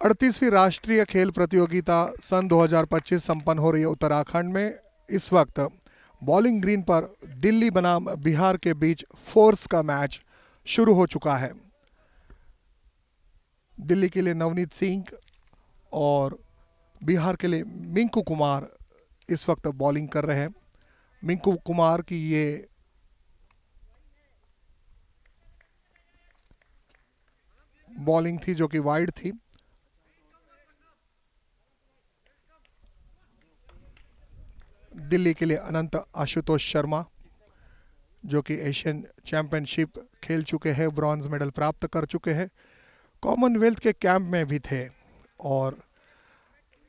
38वीं राष्ट्रीय खेल प्रतियोगिता सन 2025 संपन्न हो रही है उत्तराखंड में। इस वक्त बॉलिंग ग्रीन पर दिल्ली बनाम बिहार के बीच फोर्स का मैच शुरू हो चुका है। दिल्ली के लिए नवनीत सिंह और बिहार के लिए मिंकू कुमार इस वक्त बॉलिंग कर रहे हैं। मिंकू कुमार की ये बॉलिंग थी जो कि वाइड थी। दिल्ली के लिए अनंत आशुतोष शर्मा जो कि एशियन चैंपियनशिप खेल चुके हैं, ब्रॉन्ज मेडल प्राप्त कर चुके हैं, कॉमनवेल्थ के कैंप में भी थे और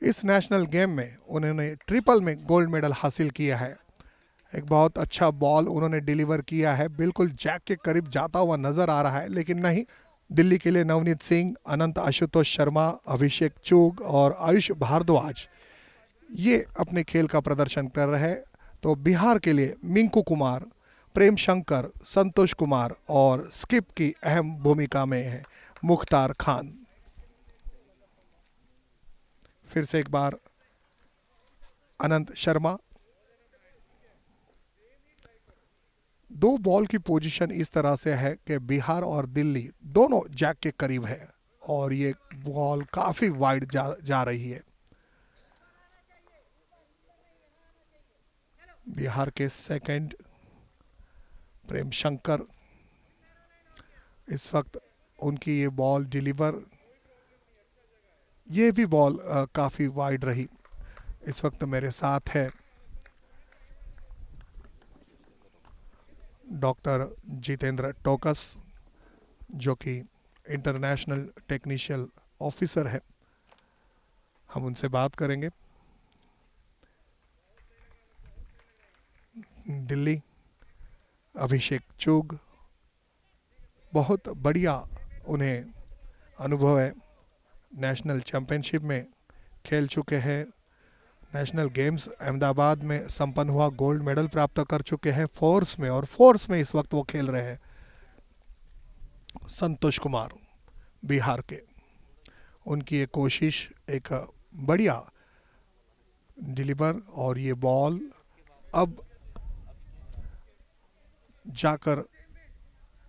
इस नेशनल गेम में उन्होंने ट्रिपल में गोल्ड मेडल हासिल किया है। एक बहुत अच्छा बॉल उन्होंने डिलीवर किया है, बिल्कुल जैक के करीब जाता हुआ नजर आ रहा है, लेकिन नहीं। दिल्ली के लिए नवनीत सिंह, अनंत आशुतोष शर्मा, अभिषेक चूग और आयुष भारद्वाज ये अपने खेल का प्रदर्शन कर रहे हैं। तो बिहार के लिए मिंकू कुमार, प्रेम शंकर, संतोष कुमार और स्किप की अहम भूमिका में है मुख्तार खान। फिर से एक बार अनंत शर्मा। दो बॉल की पोजीशन इस तरह से है कि बिहार और दिल्ली दोनों जैक के करीब है और ये बॉल काफी वाइड जा रही है। बिहार के सेकंड प्रेम शंकर, इस वक्त उनकी ये बॉल डिलीवर, ये भी बॉल काफी वाइड रही। इस वक्त मेरे साथ है डॉक्टर जितेंद्र टोकस जो कि इंटरनेशनल टेक्निशियल ऑफिसर है, हम उनसे बात करेंगे। दिल्ली अभिषेक चूग, बहुत बढ़िया उन्हें अनुभव है, नेशनल चैंपियनशिप में खेल चुके हैं, नेशनल गेम्स अहमदाबाद में संपन्न हुआ, गोल्ड मेडल प्राप्त कर चुके हैं फोर्स में, और फोर्स में इस वक्त वो खेल रहे हैं। संतोष कुमार बिहार के, उनकी ये कोशिश एक बढ़िया डिलीवर और ये बॉल अब जाकर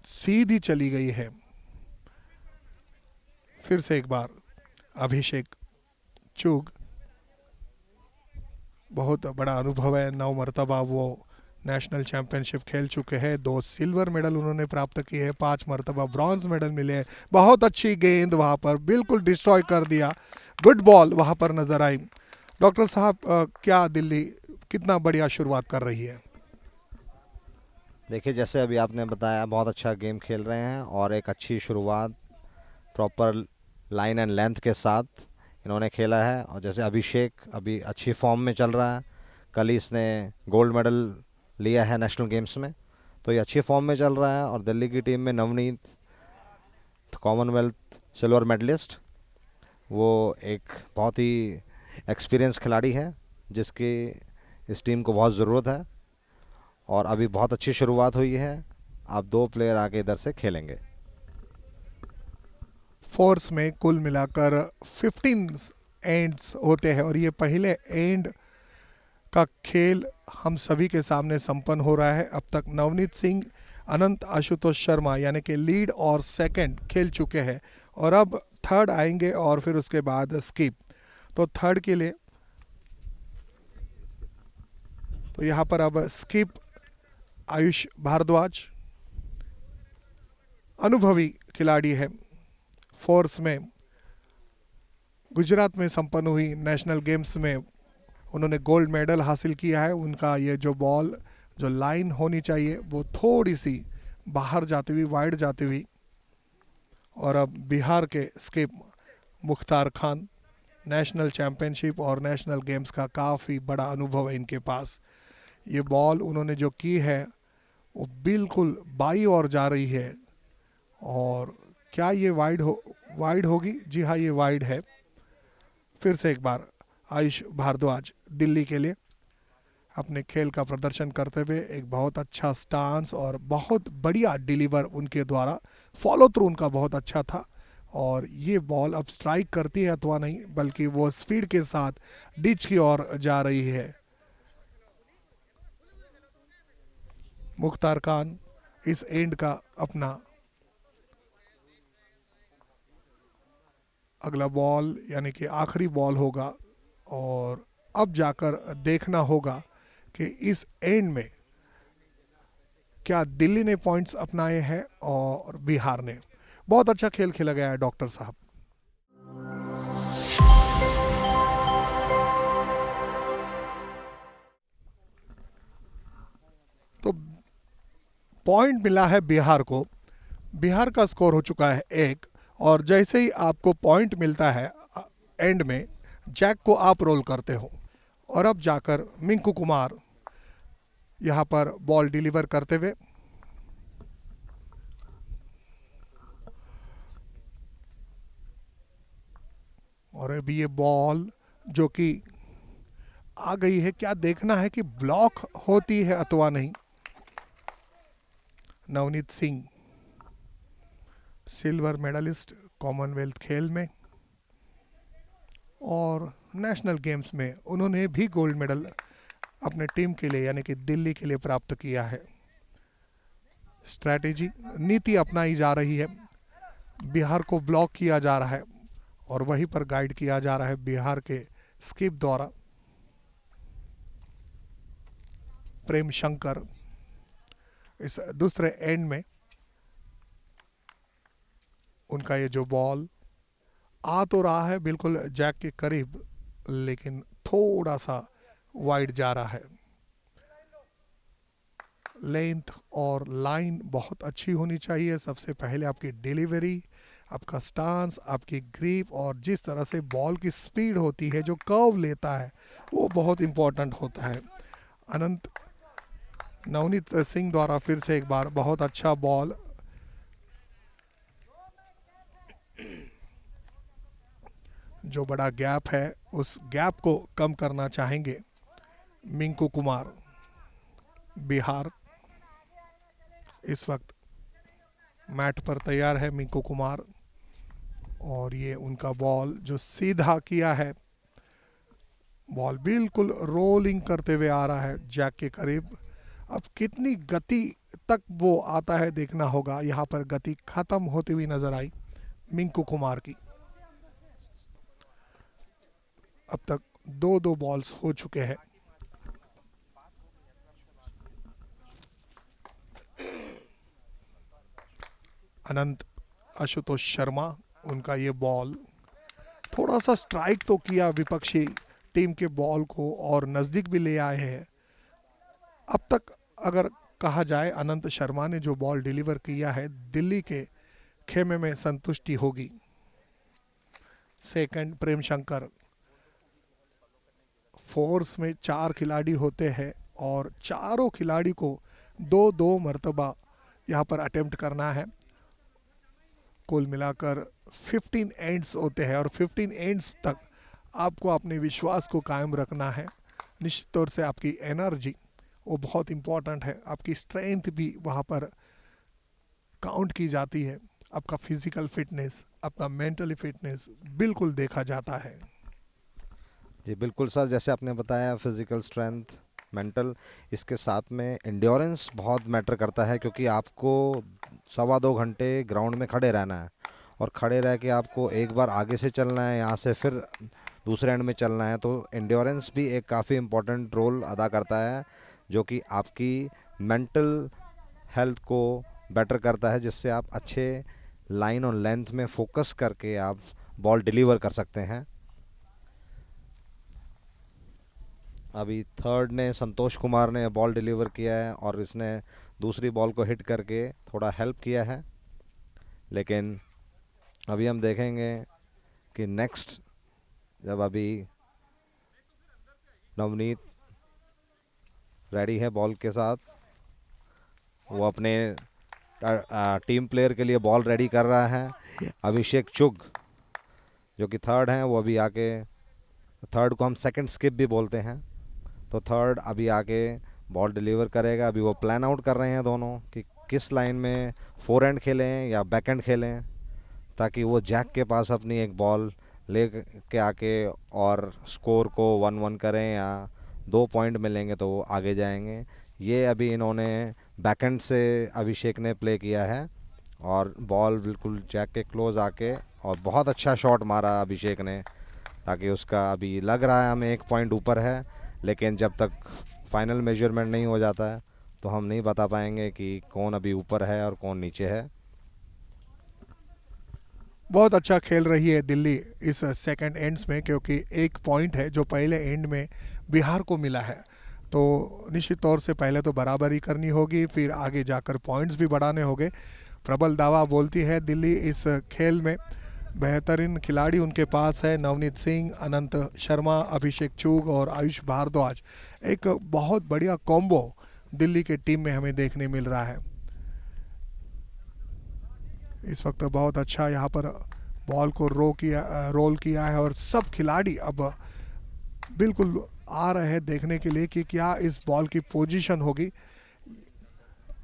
सीधी चली गई है। फिर से एक बार अभिषेक चूग, बहुत बड़ा अनुभव है, 9 मरतबा वो नेशनल चैंपियनशिप खेल चुके हैं, 2 सिल्वर मेडल उन्होंने प्राप्त किए हैं, 5 मरतबा ब्रॉन्ज मेडल मिले हैं। बहुत अच्छी गेंद वहां पर बिल्कुल डिस्ट्रॉय कर दिया, गुड बॉल वहां पर नजर आई। डॉक्टर साहब, क्या दिल्ली कितना बढ़िया शुरुआत कर रही है? देखिए, जैसे अभी आपने बताया, बहुत अच्छा गेम खेल रहे हैं और एक अच्छी शुरुआत प्रॉपर लाइन एंड लेंथ के साथ इन्होंने खेला है। और जैसे अभिषेक अभी अच्छी फॉर्म में चल रहा है, कल ही इसने गोल्ड मेडल लिया है नेशनल गेम्स में, तो ये अच्छी फॉर्म में चल रहा है। और दिल्ली की टीम में नवनीत, कॉमनवेल्थ सिल्वर मेडलिस्ट, वो एक बहुत ही एक्सपीरियंस खिलाड़ी है जिसकी इस टीम को बहुत ज़रूरत है। और अभी बहुत अच्छी शुरुआत हुई है, आप 2 प्लेयर आगे इधर से खेलेंगे। फोर्स में कुल मिलाकर 15 एंड्स होते हैं और ये पहले एंड का खेल हम सभी के सामने संपन्न हो रहा है। अब तक नवनीत सिंह, अनंत आशुतोष शर्मा यानी कि लीड और सेकंड खेल चुके हैं और अब थर्ड आएंगे और फिर उसके बाद स्किप। तो थर्ड के लिए तो यहाँ पर अब स्किप आयुष भारद्वाज, अनुभवी खिलाड़ी है, फोर्स में गुजरात में संपन्न हुई नेशनल गेम्स में उन्होंने गोल्ड मेडल हासिल किया है। उनका ये जो बॉल, जो लाइन होनी चाहिए वो थोड़ी सी बाहर जाती हुई, वाइड जाती हुई। और अब बिहार के skip Mukhtar Khan, national championship और नेशनल गेम्स का काफ़ी बड़ा अनुभव है इनके पास। ये बॉल उन्होंने जो की है वो बिल्कुल बाई ओर जा रही है और क्या ये वाइड होगी? जी हाँ, ये वाइड है। फिर से एक बार आयुष भारद्वाज दिल्ली के लिए अपने खेल का प्रदर्शन करते हुए, एक बहुत अच्छा स्टांस और बहुत बढ़िया डिलीवर उनके द्वारा, फॉलो थ्रू उनका बहुत अच्छा था और ये बॉल अब स्ट्राइक करती है अथवा नहीं, बल्कि वो स्पीड के साथ डिच की ओर जा रही है। मुख्तार खान इस एंड का अपना अगला बॉल यानी कि आखिरी बॉल होगा, और अब जाकर देखना होगा कि इस एंड में क्या दिल्ली ने पॉइंट्स अपनाए हैं और बिहार ने। बहुत अच्छा खेल खेला गया है डॉक्टर साहब। तो पॉइंट मिला है बिहार को। बिहार का स्कोर हो चुका है 1, और जैसे ही आपको पॉइंट मिलता है एंड में, जैक को आप रोल करते हो, और अब जाकर मिंकू कुमार यहाँ पर बॉल डिलीवर करते हुए और अभी ये बॉल जो कि आ गई है, क्या देखना है कि ब्लॉक होती है अथवा नहीं। Navneet Singh silver medallist Commonwealth खेल में और नेशनल गेम्स में उन्होंने भी गोल्ड मेडल अपने टीम के लिए यानी कि दिल्ली के लिए प्राप्त किया है। स्ट्रैटेजी नीति अपनाई जा रही है, बिहार को ब्लॉक किया जा रहा है और वहीं पर गाइड किया जा रहा है बिहार के स्किप द्वारा। प्रेम शंकर इस दूसरे एंड में उनका ये जो बॉल आ तो रहा है बिल्कुल जैक के करीब, लेकिन थोड़ा सा वाइड जा रहा है। लेंथ और लाइन बहुत अच्छी होनी चाहिए। सबसे पहले आपकी डिलीवरी, आपका स्टांस, आपकी ग्रिप और जिस तरह से बॉल की स्पीड होती है, जो कर्व लेता है, वो बहुत इंपॉर्टेंट होता है। अनंत नवनीत सिंह द्वारा फिर से एक बार बहुत अच्छा बॉल। जो बड़ा गैप है उस गैप को कम करना चाहेंगे मिंकू कुमार। बिहार इस वक्त मैट पर तैयार है मिंकू कुमार, और ये उनका बॉल जो सीधा किया है, बॉल बिल्कुल रोलिंग करते हुए आ रहा है जैक के करीब। अब कितनी गति तक वो आता है देखना होगा। यहाँ पर गति खत्म होती हुई नजर आई मिंकू कुमार की। अब तक 2-2 बॉल्स हो चुके हैं। अनंत आशुतोष शर्मा, उनका ये बॉल थोड़ा सा स्ट्राइक तो किया विपक्षी टीम के बॉल को और नज़दीक भी ले आए हैं। अब तक अगर कहा जाए अनंत शर्मा ने जो बॉल डिलीवर किया है, दिल्ली के खेमे में संतुष्टि होगी। सेकंड प्रेम शंकर। फोर्स में 4 खिलाड़ी होते हैं और चारों खिलाड़ी को 2-2 मरतबा यहाँ पर अटेम्प्ट करना है। कुल मिलाकर 15 एंड्स होते हैं और 15 एंड्स तक आपको अपने विश्वास को कायम रखना है। निश्चित तौर से आपकी एनर्जी वो बहुत इम्पोर्टेंट है, आपकी स्ट्रेंथ भी वहाँ पर काउंट की जाती है, आपका फिजिकल फिटनेस, आपका मेंटली फिटनेस बिल्कुल देखा जाता है। जी बिल्कुल सर, जैसे आपने बताया फिजिकल स्ट्रेंथ, मेंटल, इसके साथ में एंड्योरेंस बहुत मैटर करता है, क्योंकि आपको 1.25 घंटे ग्राउंड में खड़े रहना है और खड़े रह के आपको एक बार आगे से चलना है, यहाँ से फिर दूसरे एंड में चलना है। तो एंड्योरेंस भी एक काफ़ी इम्पोर्टेंट रोल अदा करता है, जो कि आपकी मेंटल हेल्थ को बेटर करता है, जिससे आप अच्छे लाइन और लेंथ में फोकस करके आप बॉल डिलीवर कर सकते हैं। अभी थर्ड ने संतोष कुमार ने बॉल डिलीवर किया है और इसने दूसरी बॉल को हिट करके थोड़ा हेल्प किया है। लेकिन अभी हम देखेंगे कि नेक्स्ट जब अभी नवनीत रेडी है बॉल के साथ, वो अपने टीम प्लेयर के लिए बॉल रेडी कर रहा है। अभिषेक चुग जो कि थर्ड हैं, वो अभी आके, थर्ड को हम सेकंड स्किप भी बोलते हैं, तो थर्ड अभी आके बॉल डिलीवर करेगा। अभी वो प्लान आउट कर रहे हैं दोनों कि किस लाइन में फोर एंड खेलें या बैक एंड खेलें। ताकि वो जैक के पास अपनी एक बॉल ले के आके और स्कोर को 1-1 करें, या 2 पॉइंट मिलेंगे तो वो आगे जाएंगे। ये अभी इन्होंने बैकएंड से अभिषेक ने प्ले किया है और बॉल बिल्कुल जैक के क्लोज आके, और बहुत अच्छा शॉट मारा अभिषेक ने, ताकि उसका अभी लग रहा है हमें 1 पॉइंट ऊपर है, लेकिन जब तक फाइनल मेजरमेंट नहीं हो जाता है तो हम नहीं बता पाएंगे कि कौन अभी ऊपर है और कौन नीचे है। बहुत अच्छा खेल रही है दिल्ली इस सेकंड एंड्स में, क्योंकि 1 पॉइंट है जो पहले एंड में बिहार को मिला है। तो निश्चित तौर से पहले तो बराबरी करनी होगी, फिर आगे जाकर पॉइंट्स भी बढ़ाने होंगे। प्रबल दावा बोलती है दिल्ली इस खेल में। बेहतरीन खिलाड़ी उनके पास है, नवनीत सिंह, अनंत शर्मा, अभिषेक चूग और आयुष भारद्वाज। एक बहुत बढ़िया कॉम्बो दिल्ली के टीम में हमें देखने मिल रहा है इस वक्त। बहुत अच्छा यहाँ पर बॉल को रोल किया है और सब खिलाड़ी अब बिल्कुल आ रहे हैं देखने के लिए कि क्या इस बॉल की पोजीशन होगी।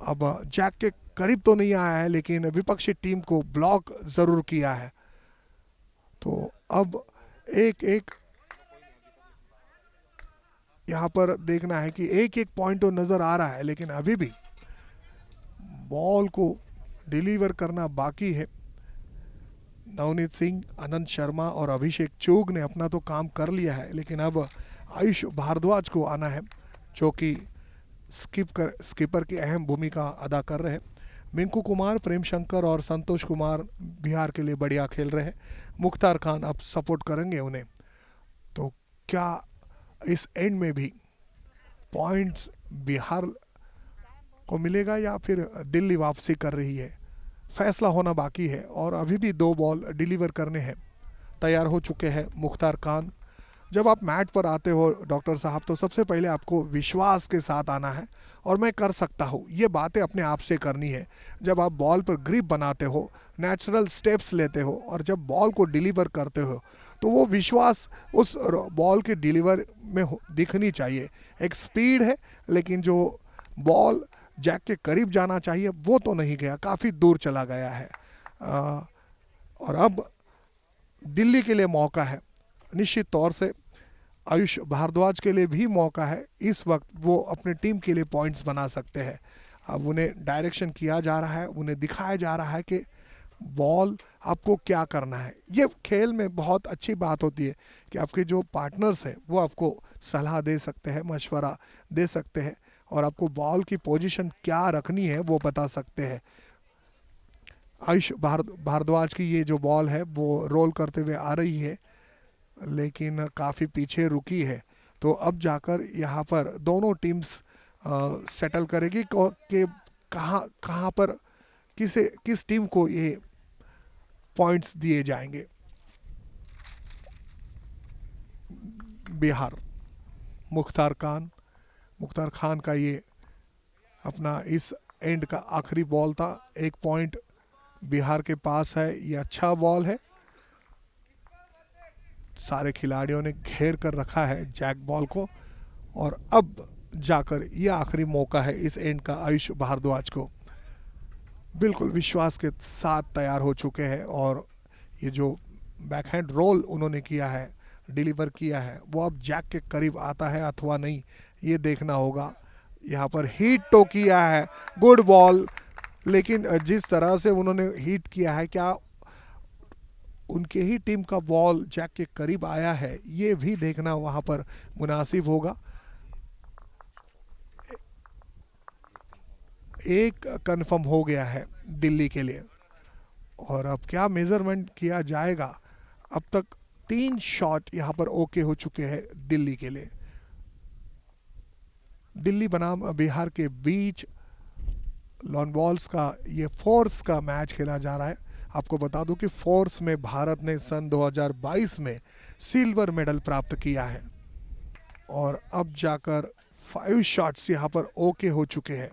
अब जैक के करीब तो नहीं आया है, लेकिन विपक्षी टीम को ब्लॉक ज़रूर किया है। तो अब एक एक यहाँ पर देखना है कि एक एक पॉइंट तो नज़र आ रहा है, लेकिन अभी भी बॉल को डिलीवर करना बाकी है। नवनीत सिंह, अनंत शर्मा और अभिषेक चूग ने अपना तो काम कर लिया है, लेकिन अब आयुष भारद्वाज को आना है, जो कि स्कीपर की अहम भूमिका अदा कर रहे हैं। मिंकू कुमार, प्रेम शंकर और संतोष कुमार बिहार के लिए बढ़िया खेल रहे हैं। मुख्तार खान अब सपोर्ट करेंगे उन्हें। तो क्या इस एंड में भी पॉइंट्स बिहार को मिलेगा या फिर दिल्ली वापसी कर रही है, फैसला होना बाकी है। और अभी भी 2 बॉल डिलीवर करने हैं। तैयार हो चुके हैं मुख्तार खान। जब आप मैट पर आते हो डॉक्टर साहब, तो सबसे पहले आपको विश्वास के साथ आना है और मैं कर सकता हूँ, ये बातें अपने आप से करनी है। जब आप बॉल पर ग्रिप बनाते हो, नेचुरल स्टेप्स लेते हो और जब बॉल को डिलीवर करते हो, तो वो विश्वास उस बॉल के डिलीवर में दिखनी चाहिए। एक स्पीड है, लेकिन जो बॉल जैक के करीब जाना चाहिए वो तो नहीं गया, काफ़ी दूर चला गया है। और अब दिल्ली के लिए मौका है, निश्चित तौर से आयुष भारद्वाज के लिए भी मौका है। इस वक्त वो अपने टीम के लिए पॉइंट्स बना सकते हैं। अब उन्हें डायरेक्शन किया जा रहा है, उन्हें दिखाया जा रहा है कि बॉल आपको क्या करना है। ये खेल में बहुत अच्छी बात होती है कि आपके जो पार्टनर्स हैं वो आपको सलाह दे सकते हैं, मशवरा दे सकते हैं और आपको बॉल की पोजीशन क्या रखनी है वो बता सकते हैं। आयुष भारद्वाज की ये जो बॉल है वो रोल करते हुए आ रही है, लेकिन काफ़ी पीछे रुकी है। तो अब जाकर यहाँ पर दोनों टीम्स सेटल करेगी कि कहाँ पर किस टीम को ये पॉइंट्स दिए जाएंगे। बिहार, मुख्तार खान का ये अपना इस एंड का आखिरी बॉल था। 1 पॉइंट बिहार के पास है, ये अच्छा बॉल है। सारे खिलाड़ियों ने घेर कर रखा है जैक बॉल को और अब जाकर ये आखिरी मौका है इस एंड का आयुष भारद्वाज को। बिल्कुल विश्वास के साथ तैयार हो चुके हैं और ये जो बैकहैंड रोल उन्होंने किया है, डिलीवर किया है, वो अब जैक के करीब आता है अथवा नहीं, ये देखना होगा। यहाँ पर हिट तो किया है, गुड बॉल, लेकिन जिस तरह से उन्होंने हिट किया है, क्या उनके ही टीम का बॉल जैक के करीब आया है, ये भी देखना वहाँ पर मुनासिब होगा। एक कंफर्म हो गया है दिल्ली के लिए और अब क्या मेजरमेंट किया जाएगा। अब तक 3 शॉट यहाँ पर ओके हो चुके हैं दिल्ली के लिए। दिल्ली बनाम बिहार के बीच लॉन बॉल्स का ये फोर्स का मैच खेला जा रहा है। आपको बता दूं कि फोर्स में भारत ने सन 2022 में सिल्वर मेडल प्राप्त किया है और अब जाकर 5 शॉट्स यहाँ पर ओके हो चुके हैं।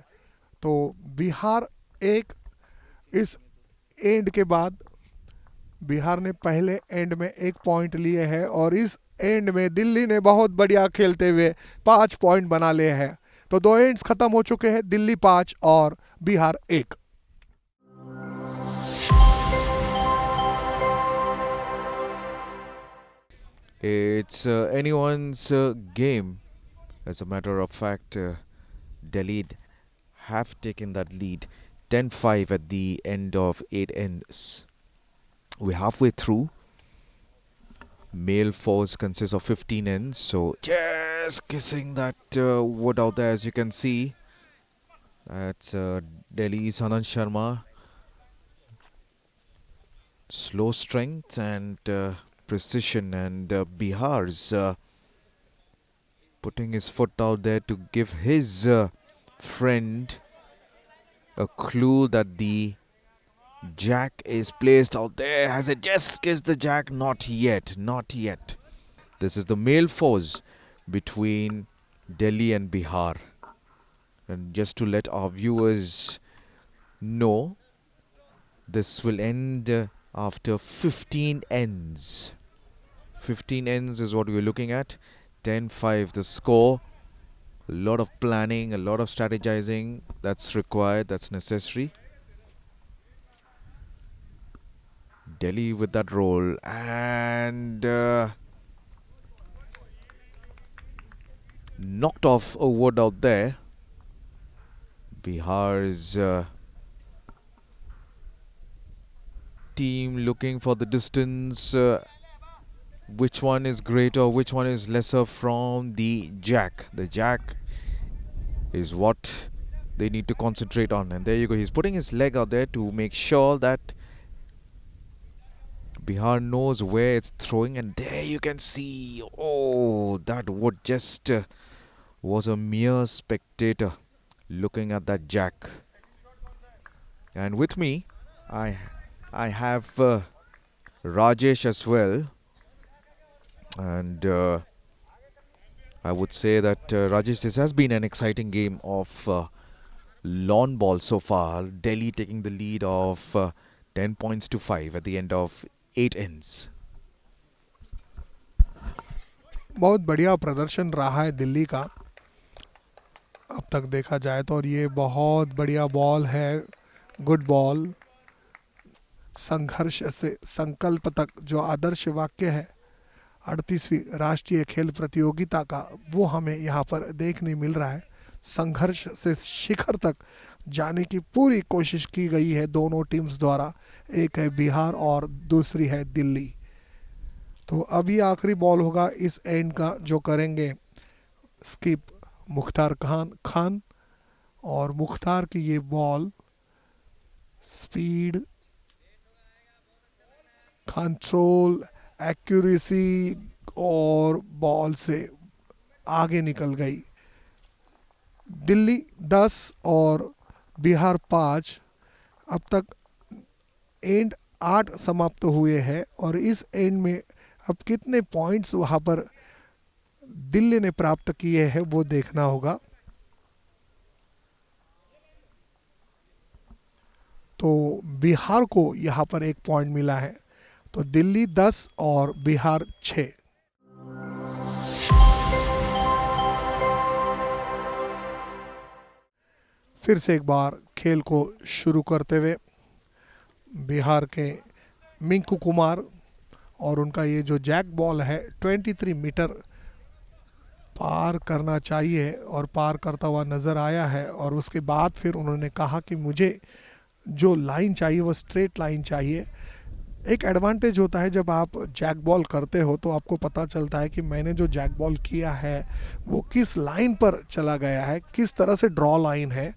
तो बिहार इस एंड के बाद बिहार ने पहले एंड में 1 पॉइंट लिए हैं और इस एंड में दिल्ली ने बहुत बढ़िया खेलते हुए 5 पॉइंट बना लिए हैं। तो 2 एंड्स खत्म हो चुके हैं, दिल्ली 5 और Bihar 1। It's anyone's game. As a matter of fact, Delhi have taken that lead 10-5 at the end of 8 ends. We're halfway through. Male force consists of 15 ends, so just kissing that wood out there, as you can see. That's Delhi's Anand Sharma. Slow strength and precision, and Bihar's putting his foot out there to give his friend a clue that the jack is placed out there. Has it just kissed the jack? Not yet, not yet. This is the male force between Delhi and Bihar. And just to let our viewers know, this will end after 15 ends. 15 ends is what we're looking at. 10-5 the score. A lot of planning, a lot of strategizing that's required, that's necessary. Delhi with that roll, and knocked off a wood out there. Bihar's team looking for the distance. Which one is greater, which one is lesser from the jack. The jack is what they need to concentrate on. And there you go. He's putting his leg out there to make sure that Bihar knows where it's throwing. And there you can see, oh, that would just was a mere spectator looking at that jack. And with me, I have Rajesh as well. And I would say that Rajesh, this has been an exciting game of lawn ball so far. Delhi taking the lead of 10 points to 5 at the end of 8 ends. बहुत बढ़िया प्रदर्शन रहा है दिल्ली का अब तक देखा जाए तो, और ये बहुत बढ़िया बॉल है, गुड बॉल। संघर्ष से संकल्प तक जो आदर्श वाक्य है 38वीं राष्ट्रीय खेल प्रतियोगिता का, वो हमें यहाँ पर देखने मिल रहा है। संघर्ष से शिखर तक जाने की पूरी कोशिश की गई है दोनों टीम्स द्वारा। एक है बिहार और दूसरी है दिल्ली। तो अभी आखिरी बॉल होगा इस एंड का, जो करेंगे स्किप मुख्तार खान। और मुख्तार की ये बॉल स्पीड, कंट्रोल, एक्यूरेसी और बॉल से आगे निकल गई। दिल्ली 10 और बिहार 5। अब तक एंड 8 समाप्त हुए हैं, और इस एंड में अब कितने पॉइंट्स वहां पर दिल्ली ने प्राप्त किए हैं वो देखना होगा। तो बिहार को यहाँ पर 1 पॉइंट मिला है, तो दिल्ली 10 और बिहार 6। फिर से एक बार खेल को शुरू करते हुए बिहार के मिंकू कुमार, और उनका ये जो जैक बॉल है 23 मीटर पार करना चाहिए, और पार करता हुआ नज़र आया है। और उसके बाद फिर उन्होंने कहा कि मुझे जो लाइन चाहिए वो स्ट्रेट लाइन चाहिए। एक एडवांटेज होता है जब आप जैक बॉल करते हो, तो आपको पता चलता है कि मैंने जो जैक बॉल किया है वो किस लाइन पर चला गया है, किस तरह से ड्रॉ लाइन है।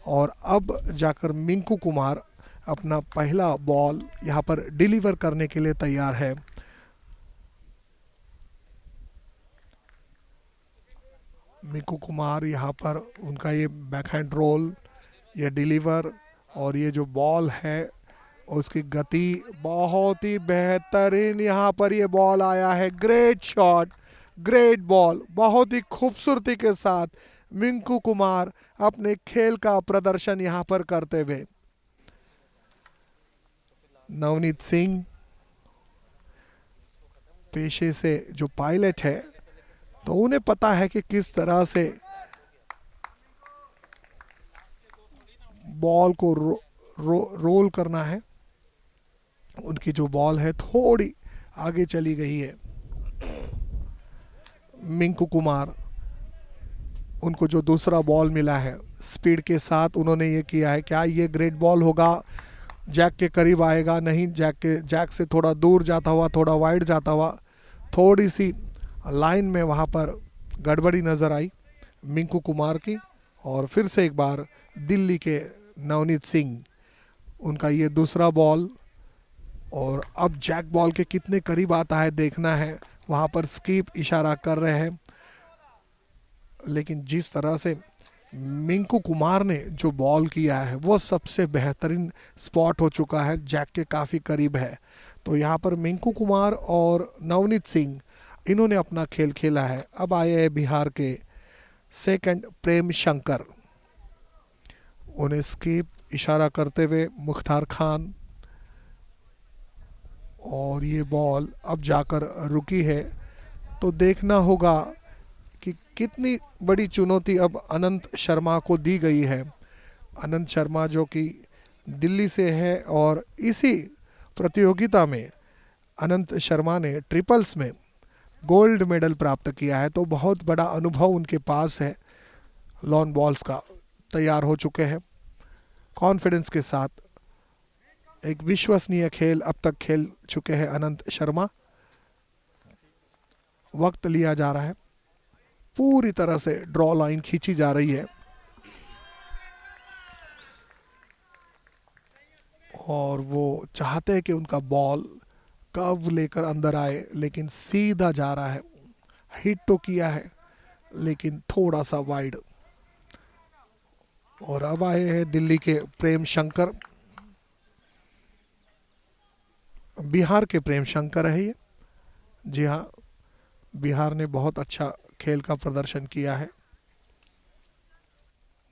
और अब जाकर मिंकू कुमार अपना पहला बॉल यहाँ पर डिलीवर करने के लिए तैयार है। मिंकू कुमार यहाँ पर उनका ये बैकहैंड रोल, ये डिलीवर, और ये जो बॉल है उसकी गति बहुत ही बेहतरीन यहाँ पर ये बॉल आया है। ग्रेट शॉट, ग्रेट बॉल, बहुत ही खूबसूरती के साथ मिंकू कुमार अपने खेल का प्रदर्शन यहाँ पर करते हुए। नवनीत सिंह पेशे से जो पायलट है, तो उन्हें पता है कि किस तरह से बॉल को रोल करना है। उनकी जो बॉल है थोड़ी आगे चली गई है। मिंकू कुमार, उनको जो दूसरा बॉल मिला है स्पीड के साथ उन्होंने ये किया है। क्या ये ग्रेट बॉल होगा? जैक के करीब आएगा? नहीं, जैक से थोड़ा दूर जाता हुआ, थोड़ा वाइड जाता हुआ, थोड़ी सी लाइन में वहाँ पर गड़बड़ी नज़र आई मिंकू कुमार की। और फिर से एक बार दिल्ली के नवनीत सिंह, उनका ये दूसरा बॉल, और अब जैक बॉल के कितने करीब आता है देखना है। वहाँ पर स्कीप इशारा कर रहे हैं, लेकिन जिस तरह से मिंकू कुमार ने जो बॉल किया है वो सबसे बेहतरीन स्पॉट हो चुका है, जैक के काफ़ी करीब है। तो यहाँ पर मिंकू कुमार और नवनीत सिंह, इन्होंने अपना खेल खेला है। अब आए हैं बिहार के सेकंड प्रेम शंकर, उन्हें स्कीप इशारा करते हुए मुख्तार खान, और ये बॉल अब जाकर रुकी है। तो देखना होगा कि कितनी बड़ी चुनौती अब अनंत शर्मा को दी गई है। अनंत शर्मा जो कि दिल्ली से है, और इसी प्रतियोगिता में अनंत शर्मा ने ट्रिपल्स में गोल्ड मेडल प्राप्त किया है। तो बहुत बड़ा अनुभव उनके पास है, लॉन बॉल्स का तैयार हो चुके हैं। कॉन्फिडेंस के साथ एक विश्वसनीय खेल अब तक खेल चुके हैं अनंत शर्मा। वक्त लिया जा रहा है, पूरी तरह से ड्रॉ लाइन खींची जा रही है, और वो चाहते हैं कि उनका बॉल कब लेकर अंदर आए, लेकिन सीधा जा रहा है। हिट तो किया है लेकिन थोड़ा सा वाइड। और अब आए हैं दिल्ली के प्रेम शंकर, बिहार के प्रेम शंकर है ये। जी हाँ, बिहार ने बहुत अच्छा खेल का प्रदर्शन किया है।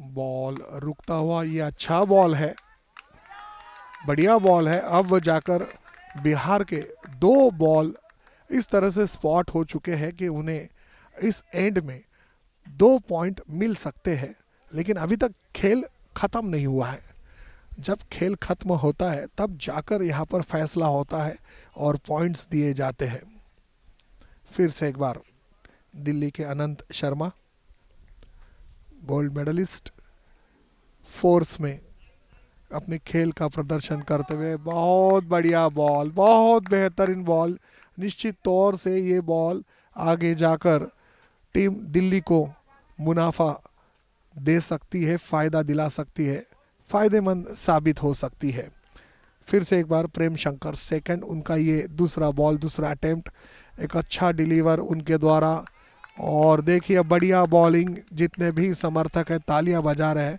बॉल रुकता हुआ, ये अच्छा बॉल है, बढ़िया बॉल है। अब वो जाकर बिहार के दो बॉल इस तरह से स्पॉट हो चुके हैं कि उन्हें इस एंड में 2 पॉइंट मिल सकते हैं, लेकिन अभी तक खेल खत्म नहीं हुआ है। जब खेल खत्म होता है तब जाकर यहाँ पर फैसला होता है और पॉइंट्स दिए जाते हैं। फिर से एक बार दिल्ली के अनंत शर्मा, गोल्ड मेडलिस्ट, फोर्स में अपने खेल का प्रदर्शन करते हुए, बहुत बढ़िया बॉल, बहुत बेहतरीन बॉल। निश्चित तौर से ये बॉल आगे जाकर टीम दिल्ली को मुनाफा दे सकती है, फ़ायदा दिला सकती है, फ़ायदेमंद साबित हो सकती है। फिर से एक बार प्रेम शंकर सेकंड, उनका ये दूसरा बॉल, दूसरा अटेम्प्ट, एक अच्छा डिलीवर उनके द्वारा। और देखिए बढ़िया बॉलिंग, जितने भी समर्थक हैं तालियां बजा रहे हैं।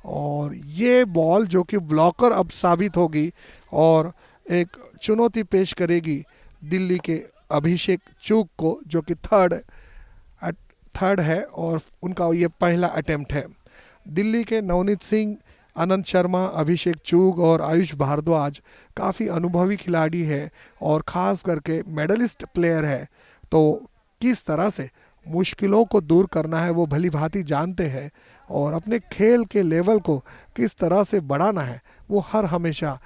और ये बॉल जो कि ब्लॉकर अब साबित होगी और एक चुनौती पेश करेगी दिल्ली के अभिषेक चूक को, जो कि थर्ड है और उनका ये पहला अटेम्प्ट है। दिल्ली के नवनीत सिंह, अनंत शर्मा, अभिषेक चूग और आयुष भारद्वाज काफ़ी अनुभवी खिलाड़ी है और ख़ास करके मेडलिस्ट प्लेयर है। तो किस तरह से मुश्किलों को दूर करना है वो भली भांति जानते हैं, और अपने खेल के लेवल को किस तरह से बढ़ाना है वो हर हमेशा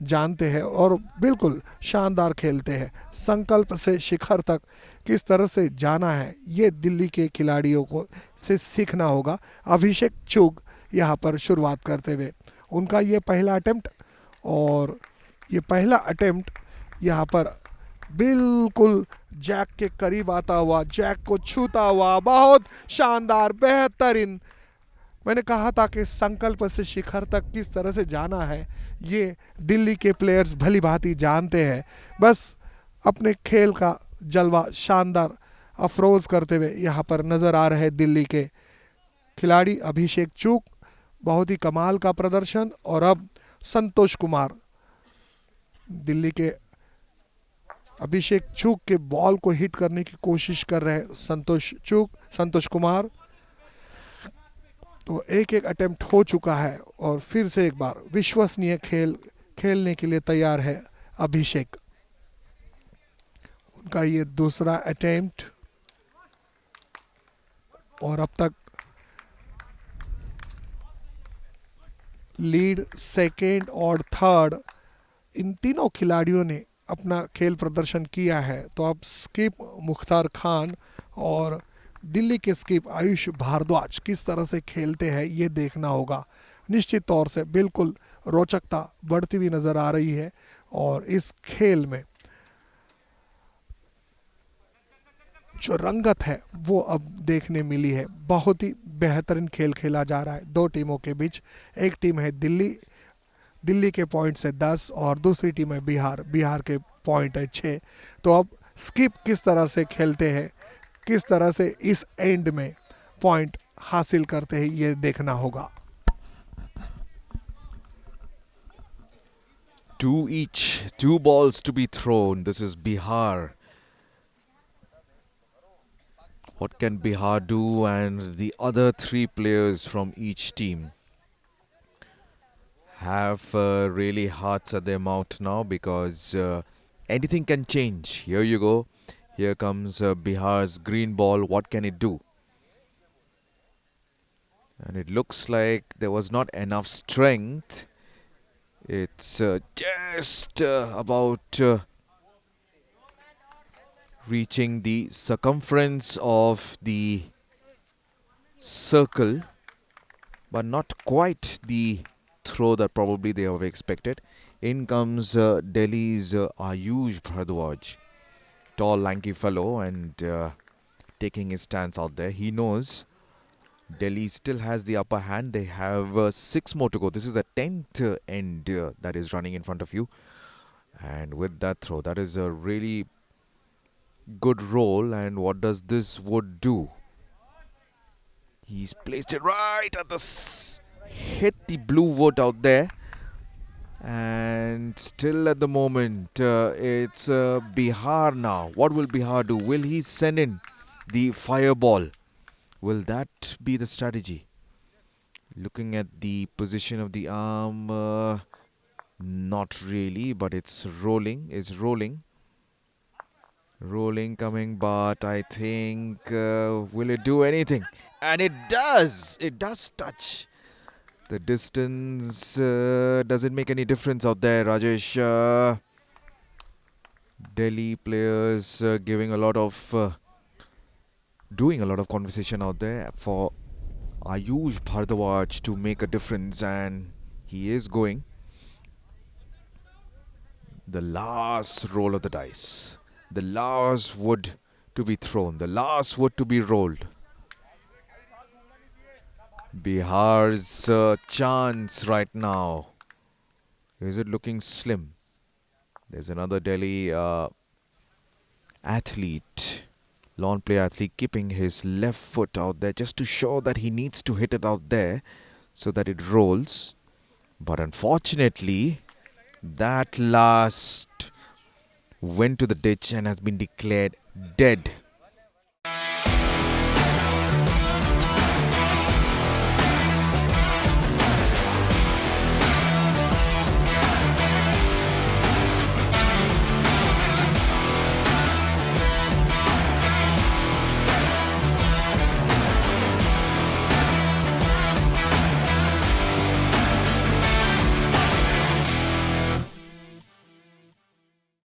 जानते हैं, और बिल्कुल शानदार खेलते हैं। संकल्प से शिखर तक किस तरह से जाना है ये दिल्ली के खिलाड़ियों को से सीखना होगा। अभिषेक चूग यहाँ पर शुरुआत करते हुए, उनका ये पहला अटेम्प्ट, और ये पहला अटेम्प्ट यहाँ पर बिल्कुल जैक के करीब आता हुआ, जैक को छूता हुआ, बहुत शानदार, बेहतरीन। मैंने कहा था कि संकल्प से शिखर तक किस तरह से जाना है ये दिल्ली के प्लेयर्स भली भांति जानते हैं। बस अपने खेल का जलवा शानदार अफरोज करते हुए यहाँ पर नज़र आ रहे दिल्ली के खिलाड़ी। अभिषेक चूक, बहुत ही कमाल का प्रदर्शन। और अब संतोष कुमार, दिल्ली के अभिषेक चूक के बॉल को हिट करने की कोशिश कर रहे हैं संतोष कुमार। तो एक एक अटेम्प्ट हो चुका है, और फिर से एक बार विश्वसनीय खेल खेलने के लिए तैयार है अभिषेक। उनका ये दूसरा अटेम्प्ट, और अब तक लीड, सेकेंड और थर्ड, इन तीनों खिलाड़ियों ने अपना खेल प्रदर्शन किया है। तो अब स्किप मुख्तार खान और दिल्ली के स्किप आयुष भारद्वाज किस तरह से खेलते हैं ये देखना होगा। निश्चित तौर से बिल्कुल रोचकता बढ़ती हुई नज़र आ रही है और इस खेल में जो रंगत है वो अब देखने मिली है। बहुत ही बेहतरीन खेल खेला जा रहा है दो टीमों के बीच। एक टीम है दिल्ली, दिल्ली के पॉइंट से 10 और दूसरी टीम है बिहार, बिहार के पॉइंट है 6। तो अब स्किप किस तरह से खेलते हैं, किस तरह से इस एंड में पॉइंट हासिल करते हैं ये देखना होगा। Two each, two balls to be thrown. This is Bihar. What can Bihar do? And the other three players from each team have really hearts at their mouth now, because anything can change. Here you go. Here comes Bihar's green ball. What can it do? And it looks like there was not enough strength. It's just about reaching the circumference of the circle, but not quite the throw that probably they have expected. In comes Delhi's Ayush Bhardwaj, tall, lanky fellow, and taking his stance out there. He knows Delhi still has the upper hand. They have 6 more to go. This is the 10th end that is running in front of you. And with that throw, that is a really good roll. And what does this wood do? He's placed it right at the hit the blue wood out there. And still at the moment, it's Bihar now. What will Bihar do? Will he send in the fireball? Will that be the strategy? Looking at the position of the arm, not really, but it's rolling. It's rolling. Rolling, coming, but I think, will it do anything? And it does! It does touch. The distance, does it make any difference out there, Rajesh? Delhi players giving a lot of, doing a lot of conversation out there for Ayush Bhardwaj to make a difference, and he is going. The last roll of the dice. The last wood to be thrown. The last wood to be rolled. Bihar's chance right now. Is it looking slim? There's another Delhi athlete, lawn play athlete, keeping his left foot out there just to show that he needs to hit it out there so that it rolls. But unfortunately, that last went to the ditch and has been declared dead.